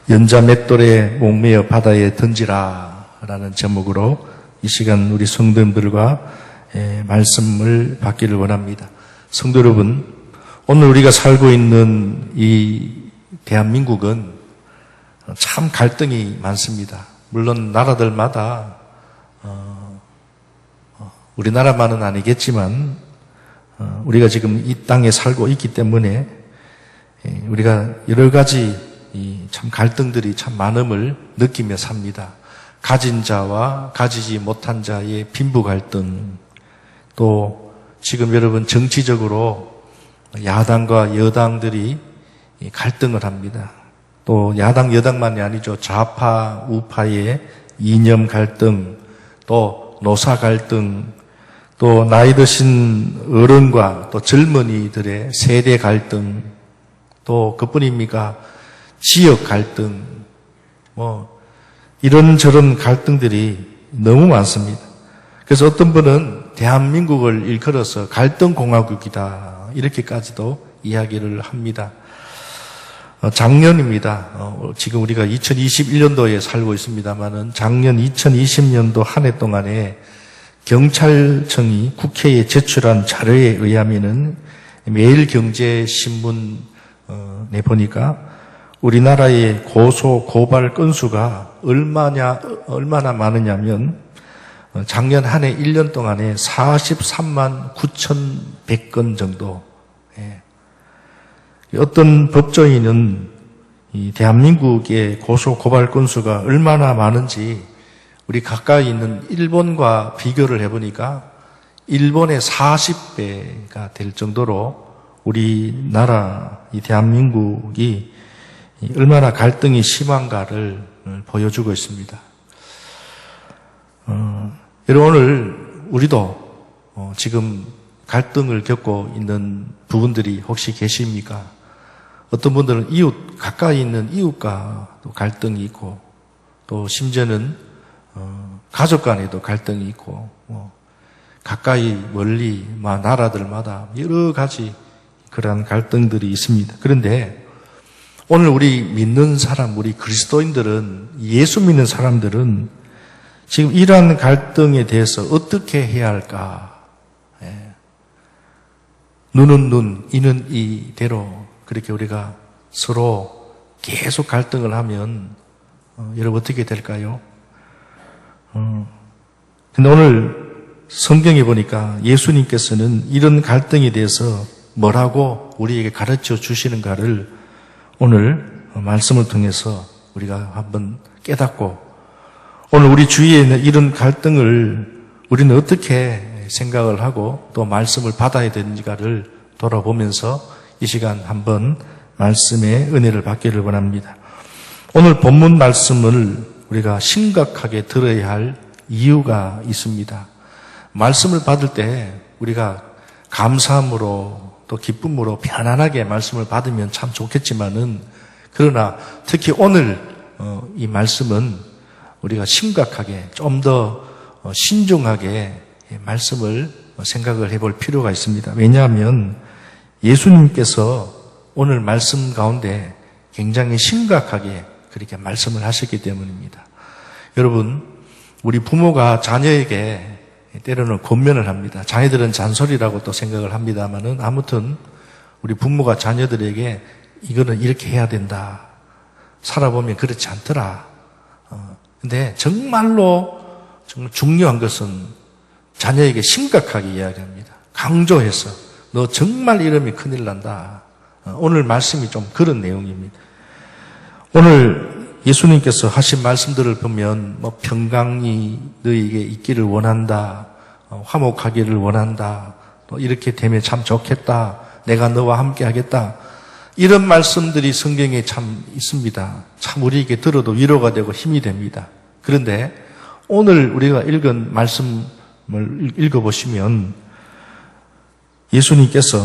연자 맷돌에 목매어 바다에 던지라 라는 제목으로 이 시간 우리 성도님들과 말씀을 받기를 원합니다. 성도 여러분, 오늘 우리가 살고 있는 이 대한민국은 참 갈등이 많습니다. 물론 나라들마다 우리나라만은 아니겠지만 우리가 지금 이 땅에 살고 있기 때문에 우리가 여러 가지 참 갈등들이 참 많음을 느끼며 삽니다. 가진 자와 가지지 못한 자의 빈부 갈등, 또 지금 여러분 정치적으로 야당과 여당들이 갈등을 합니다. 또 야당 여당만이 아니죠. 좌파 우파의 이념 갈등, 또 노사 갈등, 또 나이 드신 어른과 또 젊은이들의 세대 갈등, 또 그뿐입니까? 지역 갈등, 이런저런 갈등들이 너무 많습니다. 그래서 어떤 분은 대한민국을 일컬어서 갈등공화국이다 이렇게까지도 이야기를 합니다. 작년입니다. 지금 우리가 2021년도에 살고 있습니다만은 작년 2020년도 한 해 동안에 경찰청이 국회에 제출한 자료에 의하면은 매일경제신문에 보니까 우리나라의 고소 고발 건수가 얼마나 많으냐면 작년 한 해 1년 동안에 43만 9,100건 정도. 어떤 법조인은 이 대한민국의 고소 고발 건수가 얼마나 많은지 우리 가까이 있는 일본과 비교를 해보니까 일본의 40배가 될 정도로 우리나라 이 대한민국이 얼마나 갈등이 심한가를 보여주고 있습니다. 여러분, 오늘 우리도 지금 갈등을 겪고 있는 부분들이 혹시 계십니까? 어떤 분들은 가까이 있는 이웃과 또 갈등이 있고, 또 심지어는 가족 간에도 갈등이 있고, 가까이 멀리 나라들마다 여러 가지 그러한 갈등들이 있습니다. 그런데 오늘 우리 믿는 사람, 우리 그리스도인들은, 예수 믿는 사람들은 지금 이러한 갈등에 대해서 어떻게 해야 할까? 눈은 눈, 이는 이대로 그렇게 우리가 서로 계속 갈등을 하면 여러분 어떻게 될까요? 근데 오늘 성경에 보니까 예수님께서는 이런 갈등에 대해서 뭐라고 우리에게 가르쳐 주시는가를 오늘 말씀을 통해서 우리가 한번 깨닫고 오늘 우리 주위에 있는 이런 갈등을 우리는 어떻게 생각을 하고 또 말씀을 받아야 되는지를 돌아보면서 이 시간 한번 말씀의 은혜를 받기를 원합니다. 오늘 본문 말씀을 우리가 심각하게 들어야 할 이유가 있습니다. 말씀을 받을 때 우리가 감사함으로 또 기쁨으로 편안하게 말씀을 받으면 참 좋겠지만은 그러나 특히 오늘 이 말씀은 우리가 심각하게 좀 더 신중하게 말씀을 생각을 해볼 필요가 있습니다. 왜냐하면 예수님께서 오늘 말씀 가운데 굉장히 심각하게 그렇게 말씀을 하셨기 때문입니다. 여러분, 우리 부모가 자녀에게 때로는 권면을 합니다. 자녀들은 잔소리라고 또 생각을 합니다만은 아무튼 우리 부모가 자녀들에게 이거는 이렇게 해야 된다. 살아보면 그렇지 않더라. 근데 정말로 정말 중요한 것은 자녀에게 심각하게 이야기합니다. 강조해서 너 정말 이러면 큰일 난다. 오늘 말씀이 좀 그런 내용입니다. 오늘 예수님께서 하신 말씀들을 보면 평강이 너희에게 있기를 원한다. 화목하기를 원한다. 또 이렇게 되면 참 좋겠다. 내가 너와 함께 하겠다. 이런 말씀들이 성경에 참 있습니다. 참 우리에게 들어도 위로가 되고 힘이 됩니다. 그런데 오늘 우리가 읽은 말씀을 읽어보시면 예수님께서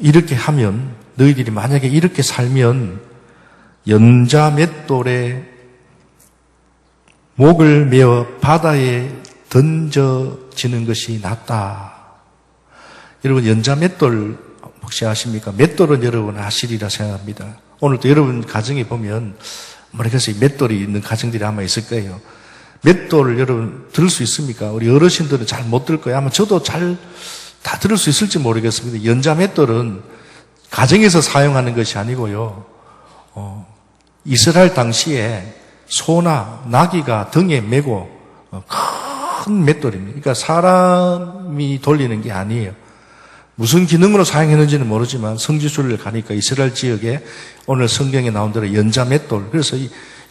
이렇게 하면 너희들이 만약에 이렇게 살면 연자 맷돌에 목을 메어 바다에 던져지는 것이 낫다. 여러분, 연자 맷돌 혹시 아십니까? 맷돌은 여러분 아시리라 생각합니다. 오늘도 여러분 가정에 보면 모르겠어요. 맷돌이 있는 가정들이 아마 있을 거예요. 맷돌을 여러분 들을 수 있습니까? 우리 어르신들은 잘 못 들 거예요. 아마 저도 잘 다 들을 수 있을지 모르겠습니다. 연자 맷돌은 가정에서 사용하는 것이 아니고요. 이스라엘 당시에 소나 나귀가 등에 메고 큰 맷돌입니다. 그러니까 사람이 돌리는 게 아니에요. 무슨 기능으로 사용했는지는 모르지만 성지순례를 가니까 이스라엘 지역에 오늘 성경에 나온 대로 연자 맷돌. 그래서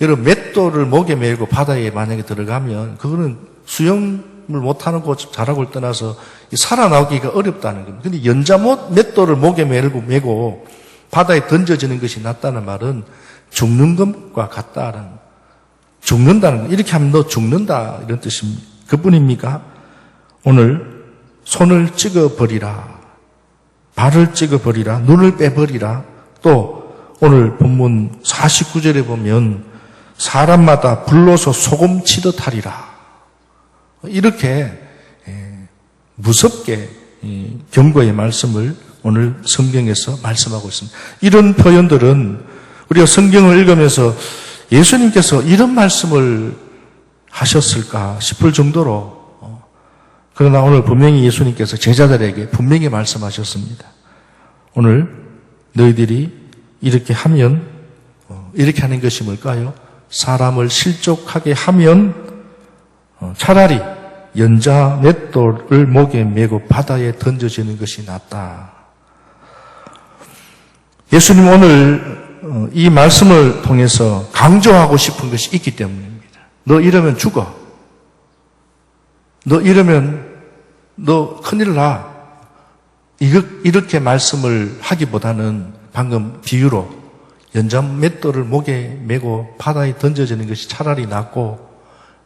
여러분 맷돌을 목에 메고 바다에 만약에 들어가면 그거는 수영을 못하는 잘하고를 떠나서 살아나오기가 어렵다는 겁니다. 근데 연자 맷돌을 목에 메고 바다에 던져지는 것이 낫다는 말은 죽는 것과 같다는, 죽는다는 거. 이렇게 하면 너 죽는다 이런 뜻입니다. 그뿐입니까? 오늘 손을 찍어버리라, 발을 찍어버리라, 눈을 빼버리라. 또 오늘 본문 49절에 보면 사람마다 불로서 소금 치듯 하리라. 이렇게 무섭게 경고의 말씀을 오늘 성경에서 말씀하고 있습니다. 이런 표현들은 우리가 성경을 읽으면서 예수님께서 이런 말씀을 하셨을까 싶을 정도로, 그러나 오늘 분명히 예수님께서 제자들에게 분명히 말씀하셨습니다. 오늘 너희들이 이렇게 하면, 이렇게 하는 것이 뭘까요? 사람을 실족하게 하면 차라리 연자 맷돌을 목에 메고 바다에 던져지는 것이 낫다. 예수님 오늘 이 말씀을 통해서 강조하고 싶은 것이 있기 때문입니다. 너 이러면 죽어. 너 이러면 너 큰일 나. 이렇게 말씀을 하기보다는 방금 비유로 연자 맷돌을 목에 메고 바다에 던져지는 것이 차라리 낫고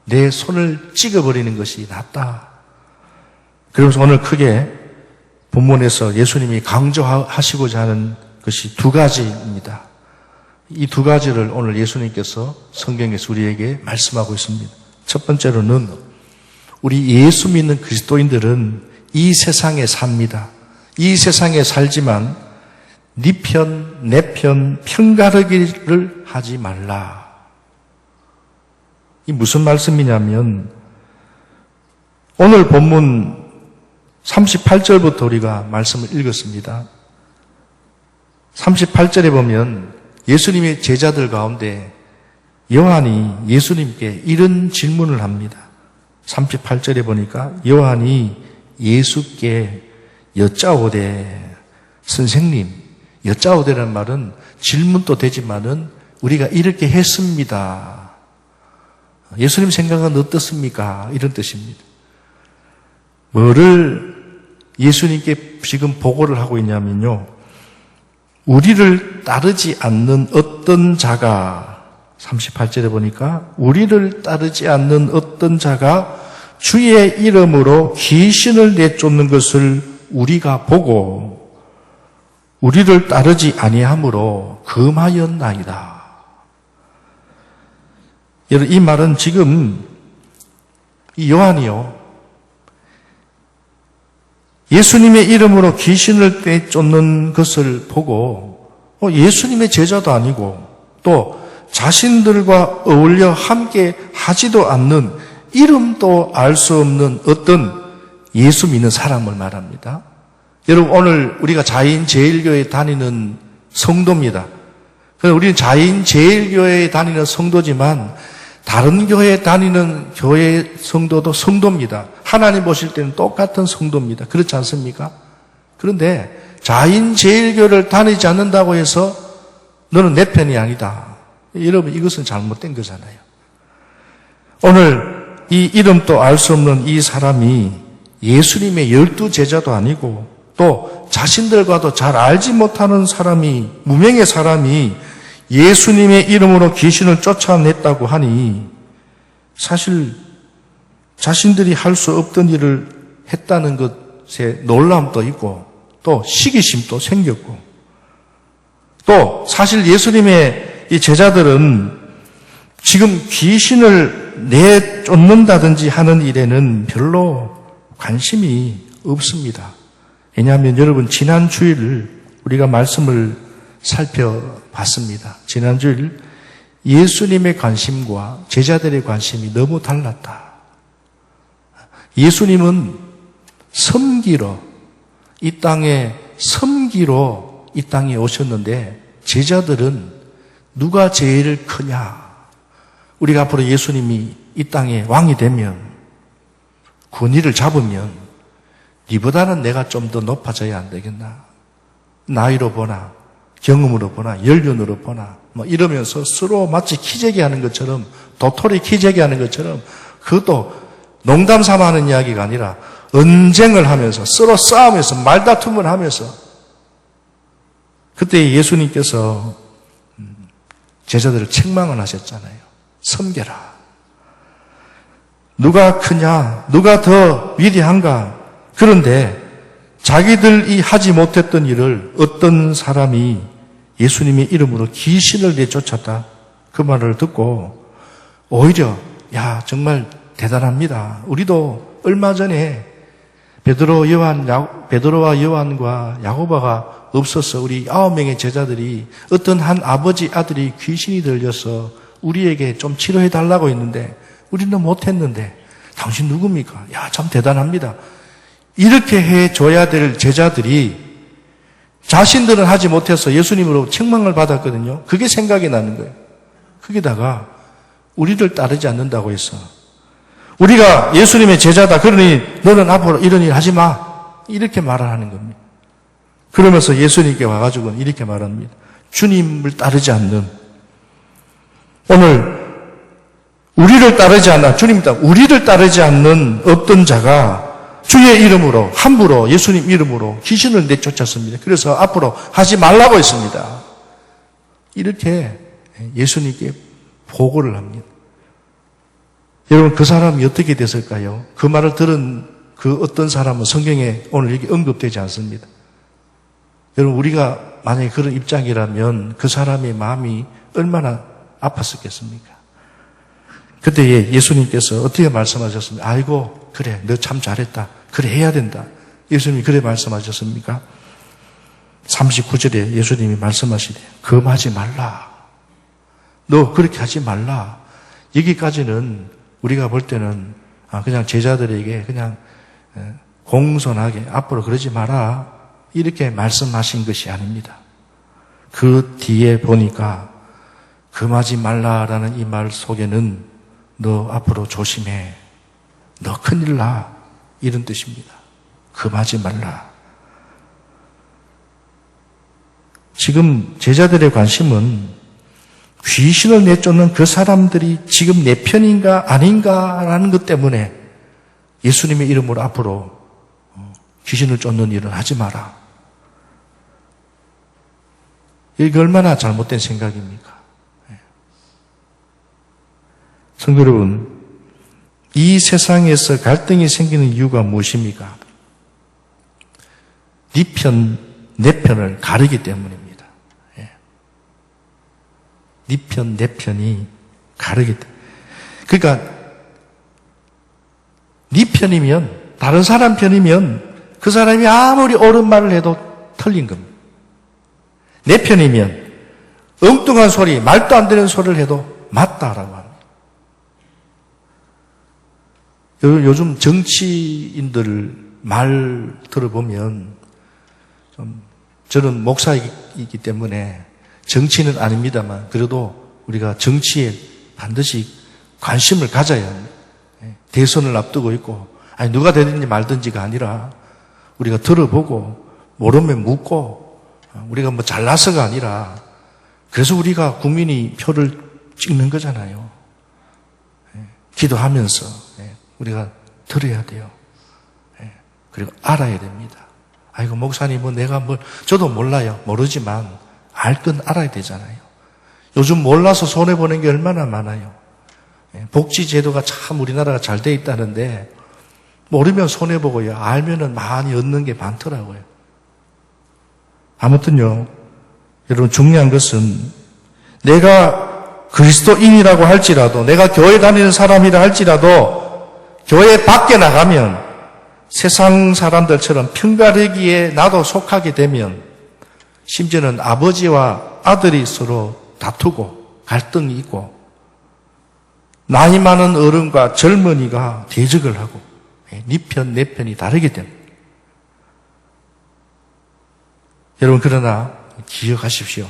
내 손을 찍어버리는 것이 낫다. 그러면서 오늘 크게 본문에서 예수님이 강조하시고자 하는 것이 두 가지입니다. 이 두 가지를 오늘 예수님께서 성경에서 우리에게 말씀하고 있습니다. 첫 번째로는 우리 예수 믿는 그리스도인들은 이 세상에 삽니다. 이 세상에 살지만 네 편, 내 편, 편가르기를 하지 말라. 이 무슨 말씀이냐면 오늘 본문 38절부터 우리가 말씀을 읽었습니다. 38절에 보면 예수님의 제자들 가운데 요한이 예수님께 이런 질문을 합니다. 38절에 보니까 요한이 예수께 여짜오되, 선생님, 여짜오되라는 말은 질문도 되지만은 우리가 이렇게 했습니다. 예수님 생각은 어떻습니까? 이런 뜻입니다. 뭐를 예수님께 지금 보고를 하고 있냐면요. 우리를 따르지 않는 어떤 자가, 38절에 보니까 우리를 따르지 않는 어떤 자가 주의 이름으로 귀신을 내쫓는 것을 우리가 보고 우리를 따르지 아니함으로 금하였나이다. 여러분, 이 말은 지금 이 요한이요, 예수님의 이름으로 귀신을 내쫓는 것을 보고 예수님의 제자도 아니고 또 자신들과 어울려 함께 하지도 않는, 이름도 알 수 없는 어떤 예수 믿는 사람을 말합니다. 여러분, 오늘 우리가 자인제일교회에 다니는 성도입니다. 우리는 자인제일교회에 다니는 성도지만 다른 교회에 다니는 교회 성도도 성도입니다. 하나님 보실 때는 똑같은 성도입니다. 그렇지 않습니까? 그런데 자인제일교회를 다니지 않는다고 해서 너는 내 편이 아니다. 여러분, 이것은 잘못된 거잖아요. 오늘 이 이름도 알 수 없는 이 사람이 예수님의 12 제자도 아니고 또 자신들과도 잘 알지 못하는 사람이, 무명의 사람이 예수님의 이름으로 귀신을 쫓아냈다고 하니 사실 자신들이 할 수 없던 일을 했다는 것에 놀람도 있고 또 시기심도 생겼고, 또 사실 예수님의 이 제자들은 지금 귀신을 내쫓는다든지 하는 일에는 별로 관심이 없습니다. 왜냐하면 여러분, 지난 주일 우리가 말씀을 살펴봤습니다. 지난 주일 예수님의 관심과 제자들의 관심이 너무 달랐다. 예수님은 섬기러 이 땅에 오셨는데 제자들은 누가 제일 크냐? 우리가 앞으로 예수님이 이 땅에 왕이 되면 권위를 잡으면 니보다는 내가 좀 더 높아져야 안 되겠나? 나이로 보나 경험으로 보나 연륜으로 보나 뭐 이러면서 서로 마치 키재기 하는 것처럼 도토리 키재기 하는 것처럼 그것도 농담 삼아 하는 이야기가 아니라 언쟁을 하면서 서로 싸우면서 말다툼을 하면서 그때 예수님께서 제자들을 책망을 하셨잖아요. 섬겨라. 누가 크냐? 누가 더 위대한가? 그런데 자기들이 하지 못했던 일을 어떤 사람이 예수님의 이름으로 귀신을 내쫓았다. 그 말을 듣고 오히려 야 정말 대단합니다. 우리도 얼마 전에 베드로와 요한과 야고보가 없어서 우리 9명의 제자들이 어떤 한 아버지 아들이 귀신이 들려서 우리에게 좀 치료해 달라고 했는데 우리는 못했는데 당신 누굽니까? 야 참 대단합니다. 이렇게 해줘야 될 제자들이 자신들은 하지 못해서 예수님으로 책망을 받았거든요. 그게 생각이 나는 거예요. 거기다가 우리를 따르지 않는다고 해서 우리가 예수님의 제자다. 그러니 너는 앞으로 이런 일 하지 마. 이렇게 말을 하는 겁니다. 그러면서 예수님께 와가지고는 이렇게 말합니다. 주님을 따르지 않는 오늘 우리를 따르지 않는 어떤 자가 주의 이름으로 함부로 예수님 이름으로 귀신을 내쫓았습니다. 그래서 앞으로 하지 말라고 했습니다. 이렇게 예수님께 보고를 합니다. 여러분 그 사람이 어떻게 됐을까요? 그 말을 들은 그 어떤 사람은 성경에 오늘 여기 언급되지 않습니다. 여러분 우리가 만약에 그런 입장이라면 그 사람의 마음이 얼마나 아팠었겠습니까? 그때 예수님께서 어떻게 말씀하셨습니까? 아이고 그래 너 참 잘했다. 그래 해야 된다. 예수님이 그래 말씀하셨습니까? 39절에 예수님이 말씀하시되 금하지 말라. 너 그렇게 하지 말라. 여기까지는 우리가 볼 때는 그냥 제자들에게 그냥 공손하게 앞으로 그러지 마라 이렇게 말씀하신 것이 아닙니다. 그 뒤에 보니까 금하지 말라라는 이 말 속에는 너 앞으로 조심해. 너 큰일 나. 이런 뜻입니다. 금하지 말라. 지금 제자들의 관심은 귀신을 내쫓는 그 사람들이 지금 내 편인가 아닌가라는 것 때문에 예수님의 이름으로 앞으로 귀신을 쫓는 일은 하지 마라. 이게 얼마나 잘못된 생각입니까? 성도 여러분, 이 세상에서 갈등이 생기는 이유가 무엇입니까? 네 편, 내 편을 가르기 때문입니다. 네 편, 내 편이 가르기 때문에. 그러니까 네 편이면, 다른 사람 편이면 그 사람이 아무리 옳은 말을 해도 틀린 겁니다. 내 편이면 엉뚱한 소리, 말도 안 되는 소리를 해도 맞다라고 합니다. 요즘 정치인들 말 들어보면 저는 목사이기 때문에 정치는 아닙니다만 그래도 우리가 정치에 반드시 관심을 가져야 합니다. 대선을 앞두고 있고 아니 누가 되든지 말든지가 아니라 우리가 들어보고 모르면 묻고 우리가 뭐 잘나서가 아니라 그래서 우리가 국민이 표를 찍는 거잖아요. 기도하면서 우리가 들어야 돼요. 그리고 알아야 됩니다. 아이고 목사님 뭐 내가 뭘 저도 몰라요. 모르지만 알 건 알아야 되잖아요. 요즘 몰라서 손해보는 게 얼마나 많아요. 복지제도가 참 우리나라가 잘 돼 있다는데 모르면 손해보고요. 알면은 많이 얻는 게 많더라고요. 아무튼요. 여러분 중요한 것은 내가 그리스도인이라고 할지라도 내가 교회 다니는 사람이라 할지라도 교회 밖에 나가면 세상 사람들처럼 편가르기에 나도 속하게 되면 심지어는 아버지와 아들이 서로 다투고 갈등이 있고 나이 많은 어른과 젊은이가 대적을 하고 네 편, 내 편이 다르기 때문에 여러분 그러나 기억하십시오.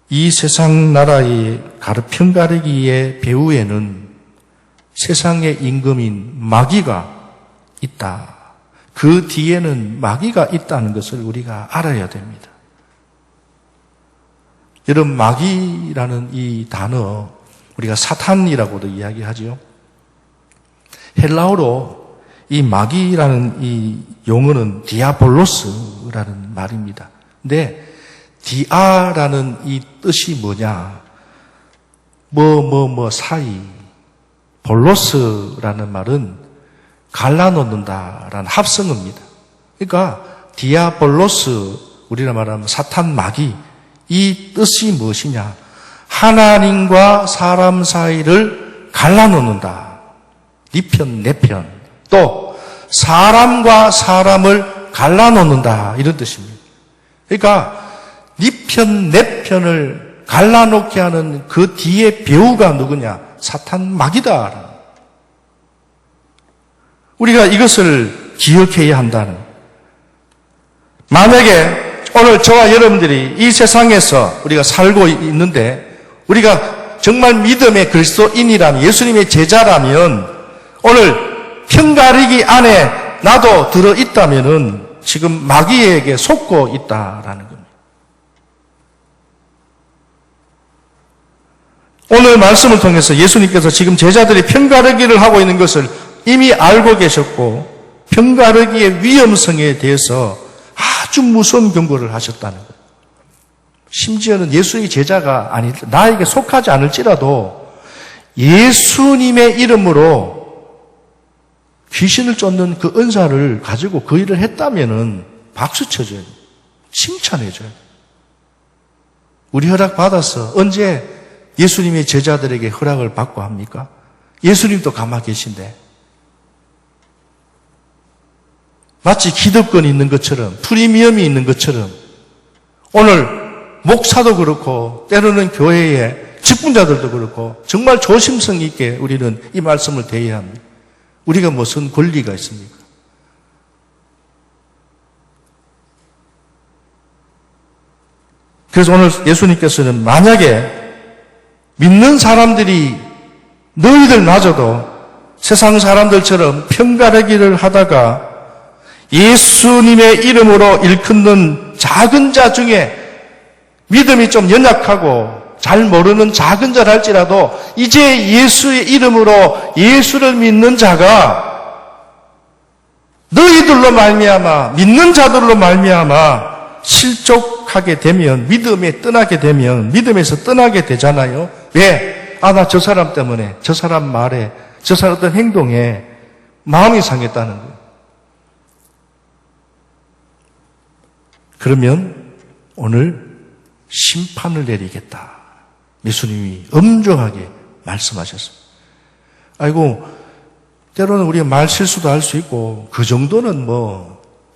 이 세상 나라의 편가르기의 배후에는 세상의 임금인 마귀가 있다. 그 뒤에는 마귀가 있다는 것을 우리가 알아야 됩니다. 여러분 마귀라는 이 단어 우리가 사탄이라고도 이야기하지요. 헬라어로 이 마귀라는 이 용어는 디아볼로스라는 말입니다. 근데 디아라는 이 뜻이 뭐냐? 사이. 볼로스라는 말은 갈라놓는다라는 합성어입니다. 그러니까 디아볼로스, 우리가 말하면 사탄 마귀, 이 뜻이 무엇이냐? 하나님과 사람 사이를 갈라놓는다. 네 편, 내 편. 또 사람과 사람을 갈라놓는다. 이런 뜻입니다. 그러니까 네 편, 내 편을 갈라놓게 하는 그 뒤에 배우가 누구냐? 사탄 마귀다. 우리가 이것을 기억해야 한다는. 만약에 오늘 저와 여러분들이 이 세상에서 우리가 살고 있는데 우리가 정말 믿음의 그리스도인이라면 예수님의 제자라면 오늘 편가르기 안에 나도 들어있다면은 지금 마귀에게 속고 있다라는 겁니다. 오늘 말씀을 통해서 예수님께서 지금 제자들이 편가르기를 하고 있는 것을 이미 알고 계셨고 편가르기의 위험성에 대해서 아주 무서운 경고를 하셨다는 거예요. 심지어는 예수의 제자가 아니 나에게 속하지 않을지라도 예수님의 이름으로 귀신을 쫓는 그 은사를 가지고 그 일을 했다면은 박수 쳐줘요. 칭찬해줘요. 우리 허락 받아서 언제 예수님의 제자들에게 허락을 받고 합니까? 예수님도 가만히 계신데 마치 기득권이 있는 것처럼 프리미엄이 있는 것처럼 오늘 목사도 그렇고 때로는 교회의 직분자들도 그렇고 정말 조심성 있게 우리는 이 말씀을 대해야 합니다. 우리가 무슨 권리가 있습니까? 그래서 오늘 예수님께서는 만약에 믿는 사람들이 너희들마저도 세상 사람들처럼 편가르기를 하다가 예수님의 이름으로 일컫는 작은 자 중에 믿음이 좀 연약하고 잘 모르는 작은 자랄지라도 이제 예수의 이름으로 예수를 믿는 자가 너희들로 말미암아 믿는 자들로 말미암아 실족하게 되면 믿음에 떠나게 되면 믿음에서 떠나게 되잖아요. 왜? 나 저 사람 때문에 저 사람 말에 저 사람 어떤 행동에 마음이 상했다는 거예요. 그러면 오늘 심판을 내리겠다. 예수님이 엄정하게 말씀하셨습니다. 아이고, 때로는 우리가 말 실수도 할 수 있고 그 정도는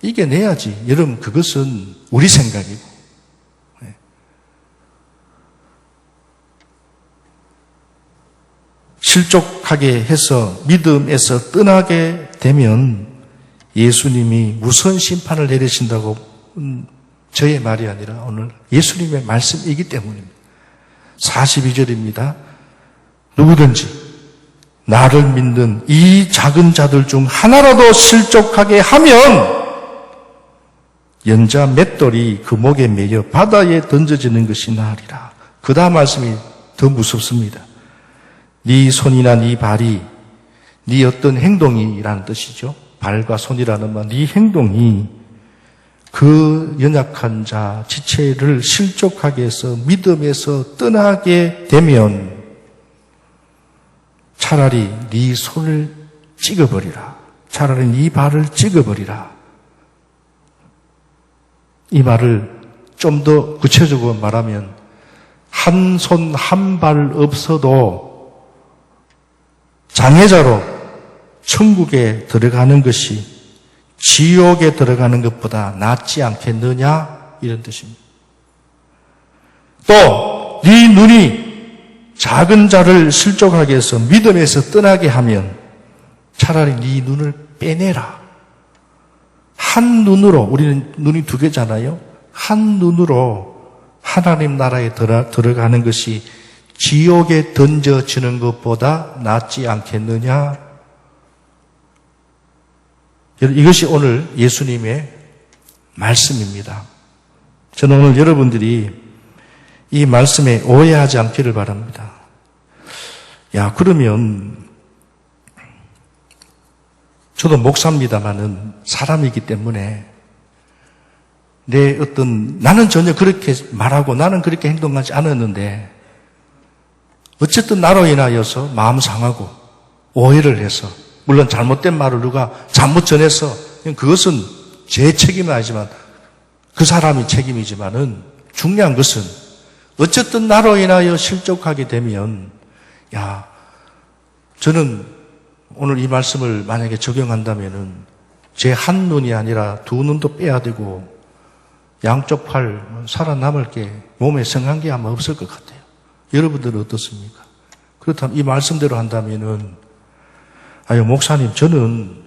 이겨내야지. 여러분 그것은 우리 생각이고 실족하게 해서 믿음에서 떠나게 되면 예수님이 무서운 심판을 내리신다고 저의 말이 아니라 오늘 예수님의 말씀이기 때문입니다. 42절입니다. 누구든지 나를 믿는 이 작은 자들 중 하나라도 실족하게 하면 연자 맷돌이 그 목에 매여 바다에 던져지는 것이 나으리라. 그 다음 말씀이 더 무섭습니다. 네 손이나 네 발이 네 어떤 행동이라는 뜻이죠. 발과 손이라는 말, 네 행동이 그 연약한 자 지체를 실족하게 해서 믿음에서 떠나게 되면 차라리 네 손을 찍어버리라. 차라리 네 발을 찍어버리라. 이 말을 좀 더 구체적으로 말하면 한 손 한 발 없어도 장애자로 천국에 들어가는 것이 지옥에 들어가는 것보다 낫지 않겠느냐 이런 뜻입니다. 또 네 눈이 작은 자를 실족하게 해서 믿음에서 떠나게 하면 차라리 네 눈을 빼내라. 한 눈으로, 우리는 눈이 두 개잖아요. 한 눈으로 하나님 나라에 들어가는 것이 지옥에 던져지는 것보다 낫지 않겠느냐? 이것이 오늘 예수님의 말씀입니다. 저는 오늘 여러분들이 이 말씀에 오해하지 않기를 바랍니다. 야, 그러면 저도 목사입니다마는 사람이기 때문에 나는 전혀 그렇게 말하고 나는 그렇게 행동하지 않았는데 어쨌든 나로 인하여서 마음 상하고 오해를 해서 물론 잘못된 말을 누가 잘못 전해서 그것은 제 책임은 아니지만 그 사람이 책임이지만은 중요한 것은 어쨌든 나로 인하여 실족하게 되면 저는 오늘 이 말씀을 만약에 적용한다면은 제 한 눈이 아니라 두 눈도 빼야 되고 양쪽 팔 살아남을 게 몸에 성한 게 아마 없을 것 같아요. 여러분들은 어떻습니까? 그렇다면 이 말씀대로 한다면은 목사님 저는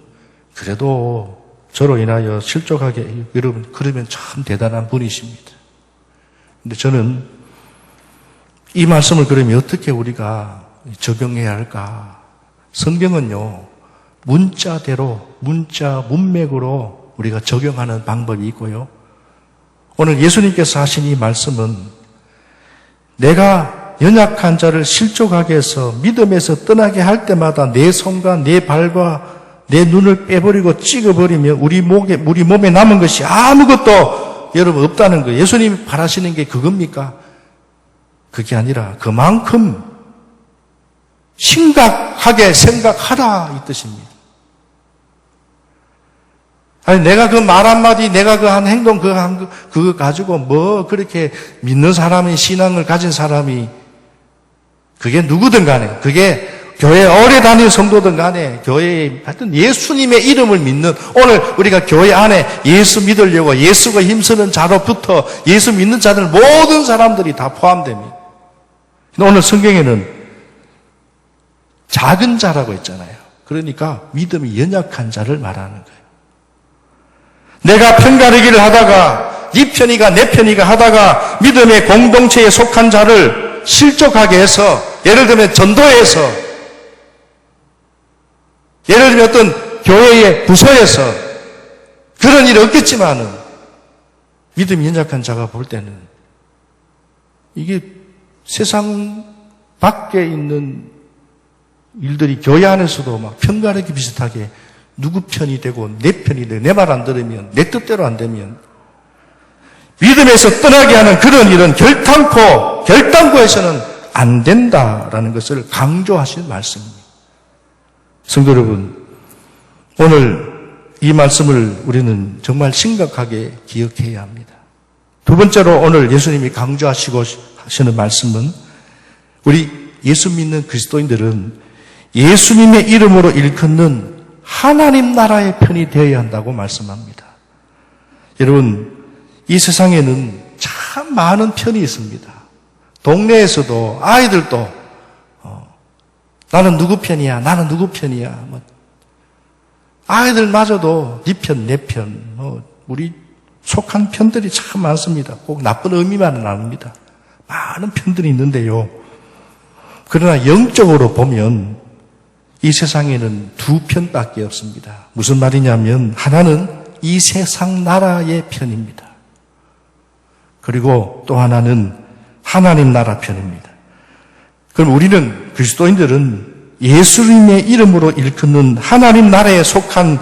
그래도 저로 인하여 실족하게 여러분 그러면 참 대단한 분이십니다. 근데 저는 이 말씀을 그러면 어떻게 우리가 적용해야 할까? 성경은요, 문자대로, 문자 문맥으로 우리가 적용하는 방법이 있고요. 오늘 예수님께서 하신 이 말씀은 내가 연약한 자를 실족하게 해서 믿음에서 떠나게 할 때마다 내 손과 내 발과 내 눈을 빼버리고 찍어버리면 우리 몸에 남은 것이 아무것도 여러분 없다는 거예요. 예수님이 바라시는 게 그겁니까? 그게 아니라 그만큼 심각하게 생각하라 이 뜻입니다. 아니 내가 그 말 한마디 내가 그 한 행동 그거 가지고 뭐 그렇게 믿는 사람이 신앙을 가진 사람이 그게 누구든 간에 그게 교회 오래 다니는 성도든 간에 교회에 하여튼 예수님의 이름을 믿는 오늘 우리가 교회 안에 예수 믿으려고 예수가 힘쓰는 자로부터 예수 믿는 자들 모든 사람들이 다 포함됩니다. 오늘 성경에는 작은 자라고 했잖아요. 그러니까 믿음이 연약한 자를 말하는 거예요. 내가 편가르기를 하다가 네 편이가 내 편이가 하다가 믿음의 공동체에 속한 자를 실족하게 해서 예를 들면 전도에서 예를 들면 어떤 교회의 부서에서 그런 일이 없겠지만은 믿음이 연약한 자가 볼 때는 이게 세상 밖에 있는 일들이 교회 안에서도 막 편가르기 비슷하게 누구 편이 되고 내 편이 되고 내 말 안 들으면 내 뜻대로 안 되면 믿음에서 떠나게 하는 그런 일은 결단코 해서는 안 된다라는 것을 강조하신 말씀입니다. 성도 여러분, 오늘 이 말씀을 우리는 정말 심각하게 기억해야 합니다. 두 번째로 오늘 예수님이 강조하시고 하시는 말씀은 우리 예수 믿는 그리스도인들은 예수님의 이름으로 일컫는 하나님 나라의 편이 되어야 한다고 말씀합니다. 여러분, 이 세상에는 참 많은 편이 있습니다. 동네에서도 아이들도 나는 누구 편이야, 나는 누구 편이야. 아이들마저도 네 편, 내 편, 우리 속한 편들이 참 많습니다. 꼭 나쁜 의미만은 아닙니다. 많은 편들이 있는데요. 그러나 영적으로 보면 이 세상에는 두 편밖에 없습니다. 무슨 말이냐면 하나는 이 세상 나라의 편입니다. 그리고 또 하나는 하나님 나라 편입니다. 그럼 우리는 그리스도인들은 예수님의 이름으로 일컫는 하나님 나라에 속한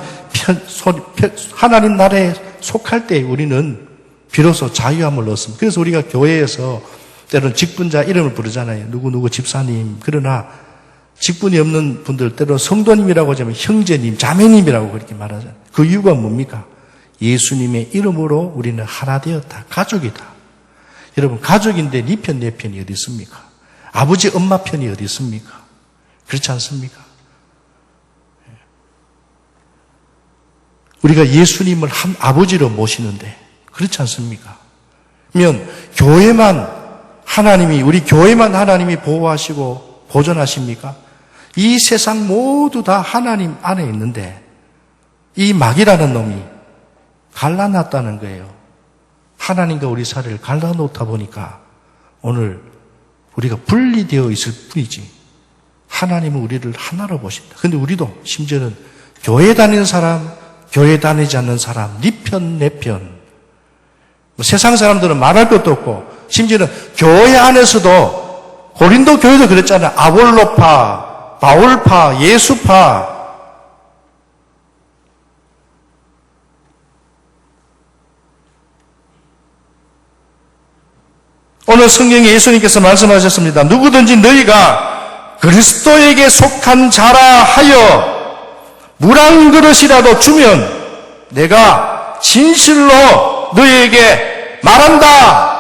하나님 나라에 속할 때 우리는 비로소 자유함을 얻습니다. 그래서 우리가 교회에서 때로는 직분자 이름을 부르잖아요. 누구누구 집사님. 그러나 직분이 없는 분들 때로 성도님이라고 하자면 형제님, 자매님이라고 그렇게 말하잖아요. 그 이유가 뭡니까? 예수님의 이름으로 우리는 하나 되었다. 가족이다. 여러분, 가족인데 네 편, 내 편이 어디 있습니까? 아버지, 엄마 편이 어디 있습니까? 그렇지 않습니까? 우리가 예수님을 한 아버지로 모시는데 그렇지 않습니까? 그러면 교회만 하나님이, 우리 교회만 하나님이 보호하시고 보존하십니까? 이 세상 모두 다 하나님 안에 있는데 이 마귀라는 놈이 갈라놨다는 거예요. 하나님과 우리 사이를 갈라놓다 보니까 오늘 우리가 분리되어 있을 뿐이지 하나님은 우리를 하나로 보십니다. 근데 우리도 심지어는 교회 다니는 사람, 교회 다니지 않는 사람, 네 편, 내 편. 세상 사람들은 말할 것도 없고 심지어는 교회 안에서도 고린도 교회도 그랬잖아요. 아볼로파, 바울파, 예수파. 오늘 성경에 예수님께서 말씀하셨습니다. 누구든지 너희가 그리스도에게 속한 자라 하여 물 한 그릇이라도 주면 내가 진실로 너희에게 말한다.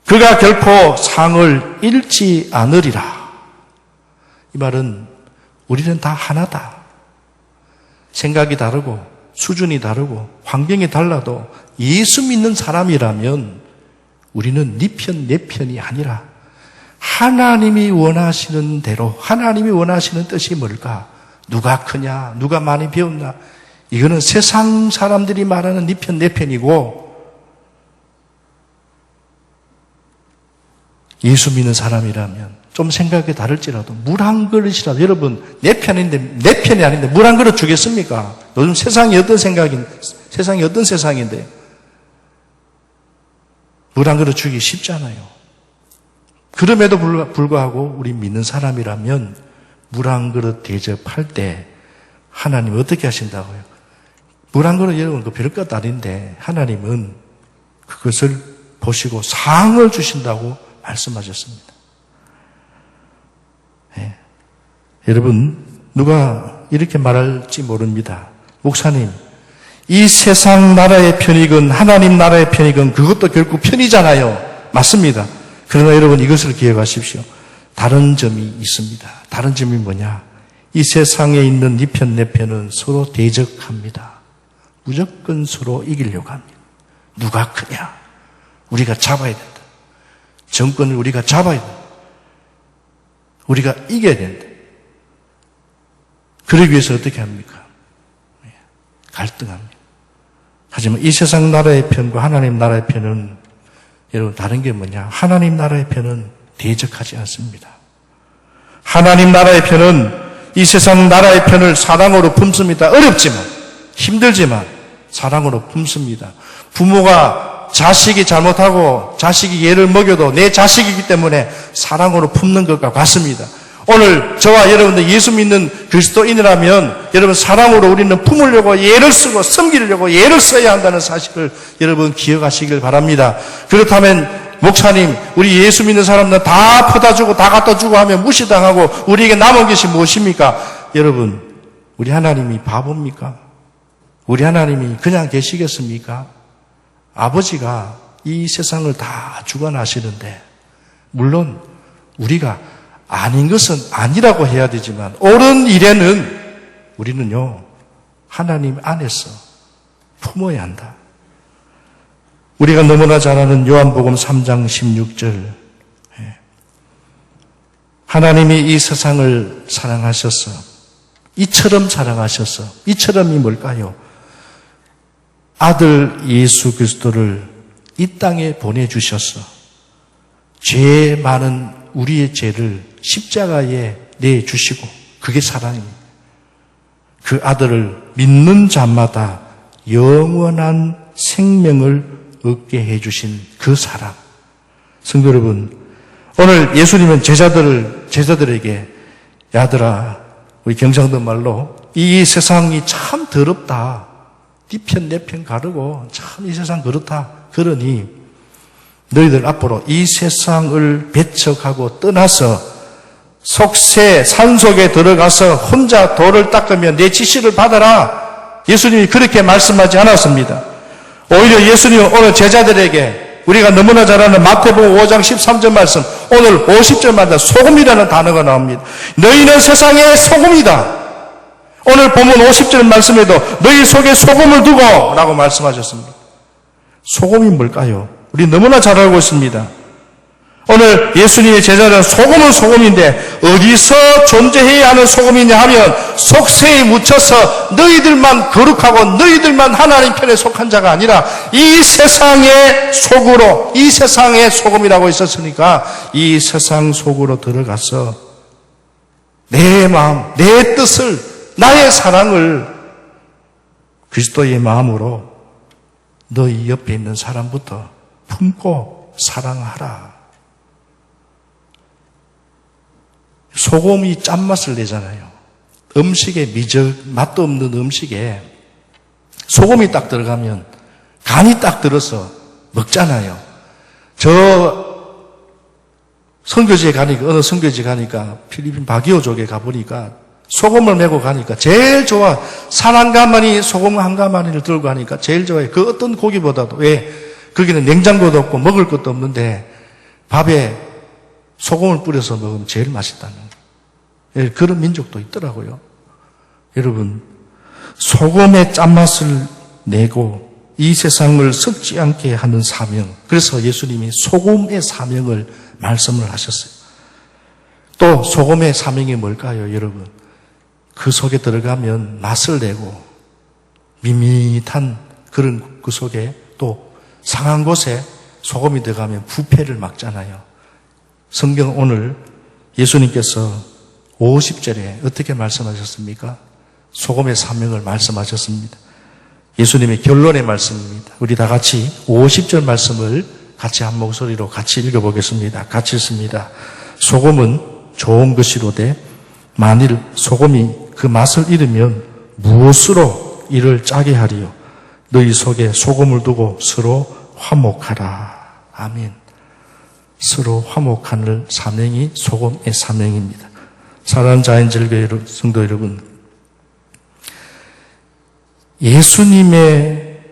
그가 결코 상을 잃지 않으리라. 이 말은 우리는 다 하나다. 생각이 다르고 수준이 다르고 환경이 달라도 예수 믿는 사람이라면 우리는 네 편, 내 편이 아니라 하나님이 원하시는 대로, 하나님이 원하시는 뜻이 뭘까? 누가 크냐? 누가 많이 배웠나? 이거는 세상 사람들이 말하는 네 편, 내 편이고 예수 믿는 사람이라면 좀 생각이 다를지라도 물 한 그릇이라도, 여러분 내 편인데, 내 편이 아닌데 물 한 그릇 주겠습니까? 요즘 세상이 어떤 세상이 어떤 세상인데 물 한 그릇 주기 쉽잖아요. 그럼에도 불구하고 우리 믿는 사람이라면 물 한 그릇 대접할 때 하나님은 어떻게 하신다고요? 물 한 그릇 여러분 그 별것 아닌데 하나님은 그것을 보시고 상을 주신다고 말씀하셨습니다. 네. 여러분 누가 이렇게 말할지 모릅니다. 목사님, 이 세상 나라의 편이건 하나님 나라의 편이건 그것도 결국 편이잖아요. 맞습니다. 그러나 여러분 이것을 기억하십시오. 다른 점이 있습니다. 다른 점이 뭐냐? 이 세상에 있는 네 편, 내 편은 서로 대적합니다. 무조건 서로 이기려고 합니다. 누가 크냐? 우리가 잡아야 된다. 정권을 우리가 잡아야 된다. 우리가 이겨야 된다. 그러기 위해서 어떻게 합니까? 갈등합니다. 하지만 이 세상 나라의 편과 하나님 나라의 편은 여러분 다른 게 뭐냐? 하나님 나라의 편은 대적하지 않습니다. 하나님 나라의 편은 이 세상 나라의 편을 사랑으로 품습니다. 어렵지만, 힘들지만 사랑으로 품습니다. 부모가 자식이 잘못하고 자식이 얘를 먹여도 내 자식이기 때문에 사랑으로 품는 것과 같습니다. 오늘 저와 여러분들 예수 믿는 그리스도인이라면 여러분 사랑으로 우리는 품으려고 예를 쓰고 섬기려고 예를 써야 한다는 사실을 여러분 기억하시길 바랍니다. 그렇다면 목사님, 우리 예수 믿는 사람들은 다 퍼다 주고 다 갖다 주고 하면 무시당하고 우리에게 남은 것이 무엇입니까? 여러분, 우리 하나님이 바보입니까? 우리 하나님이 그냥 계시겠습니까? 아버지가 이 세상을 다 주관하시는데 물론 우리가 아닌 것은 아니라고 해야 되지만 옳은 일에는 우리는요 하나님 안에서 품어야 한다. 우리가 너무나 잘 아는 요한복음 3장 16절 하나님이 이 세상을 사랑하셔서 이처럼 사랑하셔서 이처럼이 뭘까요? 아들 예수 그리스도를 이 땅에 보내주셔서 죄 많은 우리의 죄를 십자가에 내주시고 그게 사랑입니다. 그 아들을 믿는 자마다 영원한 생명을 얻게 해주신 그 사랑. 성도 여러분, 오늘 예수님은 제자들에게 야들아, 우리 경상도 말로 이 세상이 참 더럽다. 네 편 내 편 가르고 참 이 세상 그렇다. 그러니 너희들 앞으로 이 세상을 배척하고 떠나서 속세 산속에 들어가서 혼자 돌을 닦으며 내 지시를 받아라. 예수님이 그렇게 말씀하지 않았습니다. 오히려 예수님은 오늘 제자들에게 우리가 너무나 잘 아는 마태복음 5장 13절 말씀, 오늘 50절마다 소금이라는 단어가 나옵니다. 너희는 세상의 소금이다. 오늘 본문 50절 말씀에도 너희 속에 소금을 두고 라고 말씀하셨습니다. 소금이 뭘까요? 우리 너무나 잘 알고 있습니다. 오늘 예수님의 제자는 소금은 소금인데 어디서 존재해야 하는 소금이냐 하면 속세에 묻혀서 너희들만 거룩하고 너희들만 하나님 편에 속한 자가 아니라 이 세상의 속으로, 이 세상의 소금이라고 있었으니까 이 세상 속으로 들어가서 내 마음, 내 뜻을, 나의 사랑을 그리스도의 마음으로 너희 옆에 있는 사람부터 품고 사랑하라. 소금이 짠맛을 내잖아요. 음식에 맛도 없는 음식에 소금이 딱 들어가면 간이 딱 들어서 먹잖아요. 저 선교지에 가니까, 어느 선교지에 가니까 필리핀 바기오족에 가보니까 소금을 메고 가니까 제일 좋아. 살 한 가마니 소금 한 가마니를 들고 가니까 제일 좋아요. 그 어떤 고기보다도. 왜? 거기는 냉장고도 없고 먹을 것도 없는데 밥에 소금을 뿌려서 먹으면 제일 맛있다는 거예요. 그런 민족도 있더라고요. 여러분, 소금의 짠맛을 내고 이 세상을 썩지 않게 하는 사명. 그래서 예수님이 소금의 사명을 말씀을 하셨어요. 또 소금의 사명이 뭘까요, 여러분? 그 속에 들어가면 맛을 내고 밋밋한 그런 그 속에 또 상한 곳에 소금이 들어가면 부패를 막잖아요. 성경 오늘 예수님께서 50절에 어떻게 말씀하셨습니까? 소금의 사명을 말씀하셨습니다. 예수님의 결론의 말씀입니다. 우리 다 같이 50절 말씀을 같이 한 목소리로 같이 읽어보겠습니다. 같이 읽습니다. 소금은 좋은 것이로되 만일 소금이 그 맛을 잃으면 무엇으로 이를 짜게 하리요? 너희 속에 소금을 두고 서로 화목하라. 아멘. 서로 화목하는 사명이 소금의 사명입니다. 사랑하는 자연절교 성도 여러분, 예수님의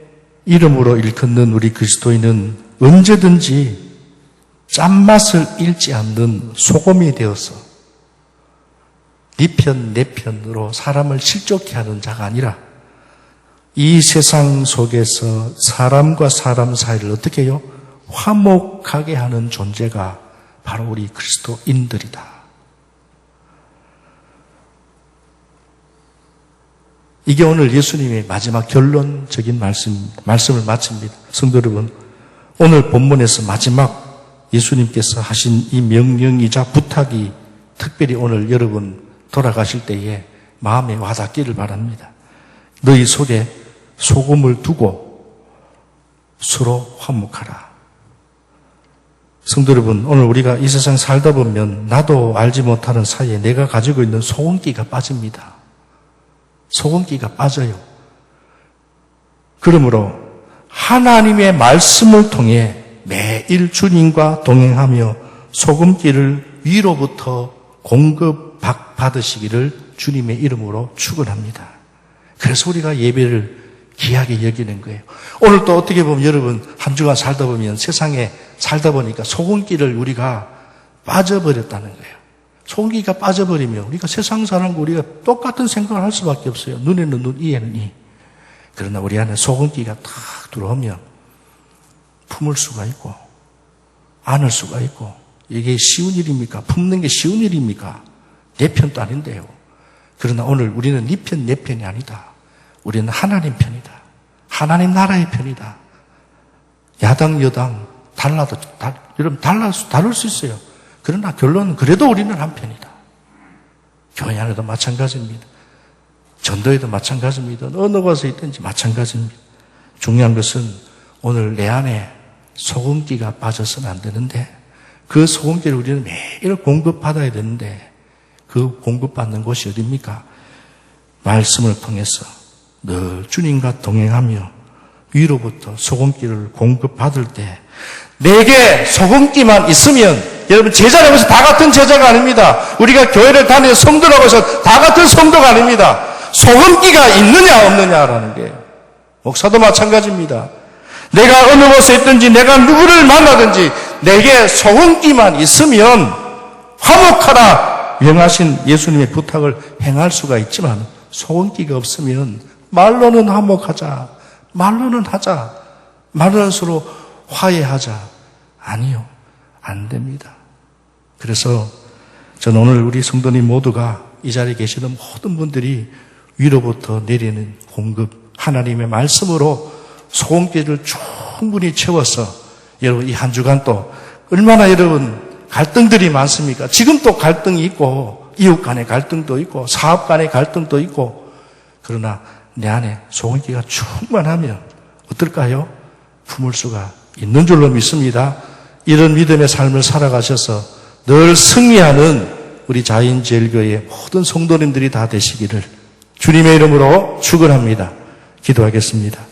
이름으로 일컫는 우리 그리스도인은 언제든지 짠맛을 잃지 않는 소금이 되어서 네 편, 내 편으로 사람을 실족케 하는 자가 아니라 이 세상 속에서 사람과 사람 사이를 어떻게 해요? 화목하게 하는 존재가 바로 우리 그리스도인들이다. 이게 오늘 예수님의 마지막 결론적인 말씀을 마칩니다. 성도 여러분, 오늘 본문에서 마지막 예수님께서 하신 이 명령이자 부탁이 특별히 오늘 여러분 돌아가실 때에 마음에 와닿기를 바랍니다. 너희 속에 소금을 두고 서로 화목하라. 성도 여러분, 오늘 우리가 이 세상 살다 보면 나도 알지 못하는 사이에 내가 가지고 있는 소금기가 빠집니다. 소금기가 빠져요. 그러므로 하나님의 말씀을 통해 매일 주님과 동행하며 소금기를 위로부터 공급받으시기를 주님의 이름으로 축원합니다. 그래서 우리가 예배를 귀하게 여기는 거예요. 오늘 또 어떻게 보면 여러분 한 주간 살다 보면 세상에 살다 보니까 소금기를 우리가 빠져버렸다는 거예요. 소금기가 빠져버리면 우리가 세상 사람과 우리가 똑같은 생각을 할 수밖에 없어요. 눈에는 눈, 이에는 이. 그러나 우리 안에 소금기가 탁 들어오면 품을 수가 있고 안을 수가 있고 이게 쉬운 일입니까? 품는 게 쉬운 일입니까? 내 편도 아닌데요. 그러나 오늘 우리는 네 편, 내 편이 아니다. 우리는 하나님 편이다. 하나님 나라의 편이다. 야당, 여당 여러분 다를 수 있어요. 그러나 결론은 그래도 우리는 한 편이다. 교회 안에도 마찬가지입니다. 전도에도 마찬가지입니다. 어느 곳에 있든지 마찬가지입니다. 중요한 것은 오늘 내 안에 소금기가 빠져서는 안 되는데 그 소금기를 우리는 매일 공급받아야 되는데 그 공급받는 곳이 어디입니까? 말씀을 통해서 늘 주님과 동행하며 위로부터 소금기를 공급받을 때 내게 소금기만 있으면 여러분 제자라고 해서 다 같은 제자가 아닙니다. 우리가 교회를 다니는 성도라고 해서 다 같은 성도가 아닙니다. 소금기가 있느냐 없느냐라는 게 목사도 마찬가지입니다. 내가 어느 곳에 있든지 내가 누구를 만나든지 내게 소금기만 있으면 화목하라 명하신 예수님의 부탁을 행할 수가 있지만 소금기가 없으면 말로는 화목하자, 말로는 하자, 말로는 서로 화해하자. 아니요. 안 됩니다. 그래서 저는 오늘 우리 성도님 모두가 이 자리에 계시는 모든 분들이 위로부터 내리는 공급, 하나님의 말씀으로 소원기를 충분히 채워서 여러분 이 한 주간 또 얼마나 여러분 갈등들이 많습니까? 지금 또 갈등이 있고 이웃 간의 갈등도 있고 사업 간의 갈등도 있고 그러나 내 안에 소원기가 충만하면 어떨까요? 품을 수가 있는 줄로 믿습니다. 이런 믿음의 삶을 살아가셔서 늘 승리하는 우리 자인제일교회의 모든 성도님들이 다 되시기를 주님의 이름으로 축원합니다. 기도하겠습니다.